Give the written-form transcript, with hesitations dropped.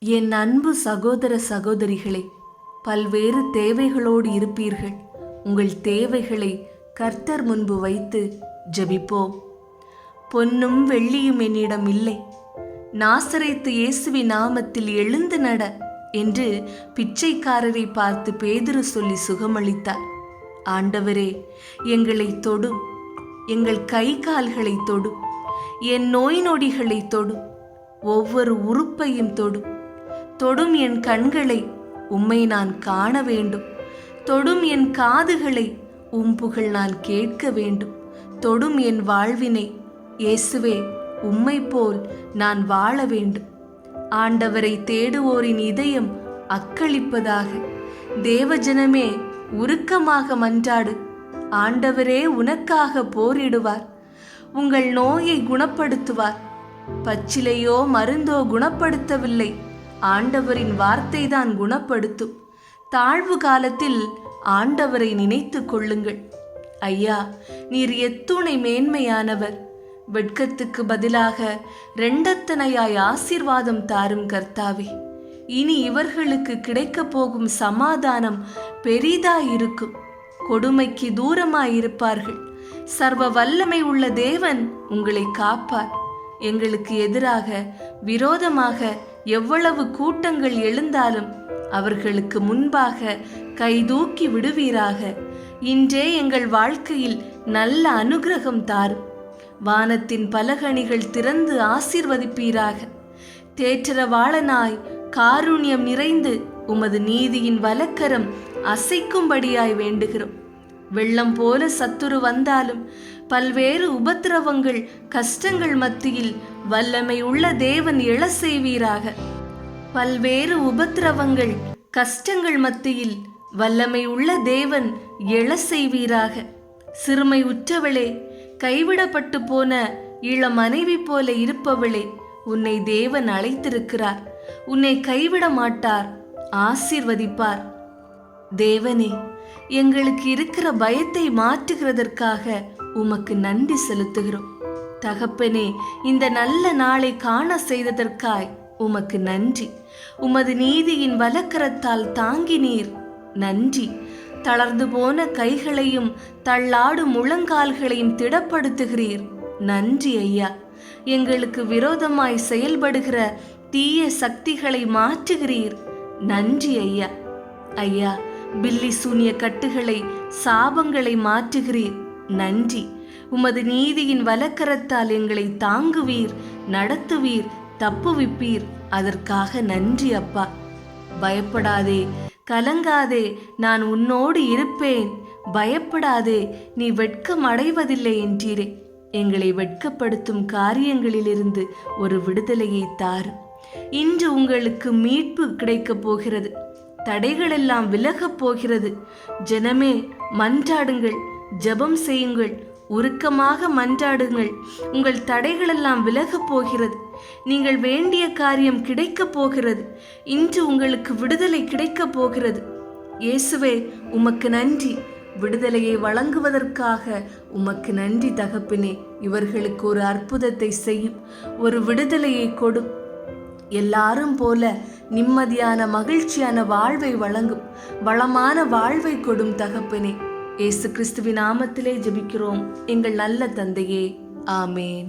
என் அன்பு சகோதர சகோதரிகளே, பல்வேறு தேவைகளோடு இருப்பீர்கள். உங்கள் தேவைகளை கர்த்தர் முன்பு வைத்து ஜெபிப்போம். பொன்னும் வெள்ளியும் என்னிடம் இல்லை, நாசரேத்து இயேசுவின் நாமத்தில் எழுந்து நட என்று பிச்சைக்காரரை பார்த்து பேதுரு சொல்லி சுகமளித்தார். ஆண்டவரே, எங்களை தொடும், எங்கள் கை கால்களை தொடும், என் நோய் நொடிகளை தொடும், ஒவ்வொரு உறுப்பையும் தொடும். தொடும் என் கண்களை, உம்மை நான் காண வேண்டும். தொடும் என் காதுகளை, உம் புகழ் நான் கேட்க வேண்டும். தொடும் என் வாழ்வினை, இயேசுவே, உம்மை போல் நான் வாழ வேண்டும். ஆண்டவரை தேடுவோரின் இதயம் அக்களிப்பதாக. தேவஜனமே, உருக்கமாக மன்றாடு. ஆண்டவரே உனக்காக போரிடுவார், உங்கள் நோயை குணப்படுத்துவார். பச்சிலையோ மருந்தோ குணப்படுத்தவில்லை, ஆண்டவரின் வார்த்தைதான் குணப்படுத்தும். தாழ்வு காலத்தில் ஆண்டவரை நினைத்து கொள்ளுங்கள். ஐயா, நீர் எத்துணை மேன்மையானவர். வெட்கத்துக்கு பதிலாக இரண்டத்தனையாய் ஆசீர்வாதம் தாரும் கர்த்தாவே. இனி இவர்களுக்கு கிடைக்கப் போகும் சமாதானம் பெரிதாயிருக்கும். கொடுமைக்கு தூரமாயிருப்பார்கள். சர்வ வல்லமை உள்ள தேவன் உங்களை காப்பார். எங்களுக்கு எதிராக விரோதமாக எவ்வளவு கூட்டங்கள் எழுந்தாலும் அவர்களுக்கு முன்பாக கைதூக்கி விடுவீராக. இன்றே எங்கள் வாழ்க்கையில் நல்ல அனுகிரகம் தாரும். வானத்தின் பலகணிகள் திறந்து ஆசீர்வதிப்பீராக. தேற்றரவாளனாய் காருண்யம் நிறைந்து உமது நீதியின் வலக்கரம் அசைக்கும்படியாய் வேண்டுகிறோம். வெள்ளம் போல சத்துரு வந்தாலும், பல்வேறு உபத்திரவங்கள் கஷ்டங்கள் மத்தியில் வல்லமை உள்ள தேவன் எழ செய்வீராக. பல்வேறு உபத்திரவங்கள் கஷ்டங்கள் மத்தியில் வல்லமை உள்ள தேவன் எழ செய்வீராக. சிறுமை உற்றவளே, கைவிடப்பட்டு போன இள மனைவி போல இருப்பவளே, உன்னை தேவன் அழைத்திருக்கிறார். உன்னை கைவிட மாட்டார், ஆசீர்வதிப்பார். தேவனே, எங்களுக்கு இருக்கிற பயத்தை மாற்றுகிறதற்காக உமக்கு நன்றி செலுத்துகிறோம். தகப்பனே, இந்த நல்ல நாளை காண செய்ததற்காய் உமக்கு நன்றி. உமது நீதியின் வலக்கரத்தால் தாங்கினீர், நன்றி. தளர்ந்து போன கைகளையும் தள்ளாடும் முழங்கால்களையும் திடப்படுத்துகிறீர், நன்றி ஐயா. எங்களுக்கு விரோதமாய் செயல்படுகிற தீய சக்திகளை மாற்றுகிறீர், நன்றி ஐயா. ஐயா, பில்லி சூனிய கட்டுகளை சாபங்களை மாற்றுகிறீர், நன்றி. உமது நீதியின் வலக்கரத்தால் எங்களை தாங்குவீர், நடத்துவீர், தப்புவிப்பீர், அதற்காக நன்றி அப்பா. பயப்படாதே, கலங்காதே, நான் உன்னோடு இருப்பேன். பயப்படாதே, நீ வெட்கம் அடைவதில்லை என்றீரே. எங்களை வெட்கப்படுத்தும் காரியங்களிலிருந்து ஒரு விடுதலையை தாரும். இன்று உங்களுக்கு மீட்பு கிடைக்கப் போகிறது. தடைகளெல்லாம் விலகப் போகிறது. ஜனமே, மன்றாடுங்கள், ஜெபம் செய்யுங்கள், உருக்கமாக மன்றாடுங்கள். உங்கள் தடைகளெல்லாம் விலகப் போகிறது. நீங்கள் வேண்டிய காரியம் கிடைக்கப் போகிறது. இன்று உங்களுக்கு விடுதலை கிடைக்கப் போகிறது. இயேசுவே, உமக்கு நன்றி. விடுதலையை வழங்குவதற்காக உமக்கு நன்றி தகப்பனே. இவர்களுக்கு ஒரு அற்புதத்தை செய்யும், ஒரு விடுதலையை கொடும். எல்லாரும் போல நிம்மதியான மகிழ்ச்சியான வாழ்வை வழங்கும், வளமான வாழ்வை கொடும் தகப்பனே. இயேசு கிறிஸ்துவின் நாமத்திலே ஜெபிக்கிறோம் எங்கள் நல்ல தந்தையே, ஆமேன்.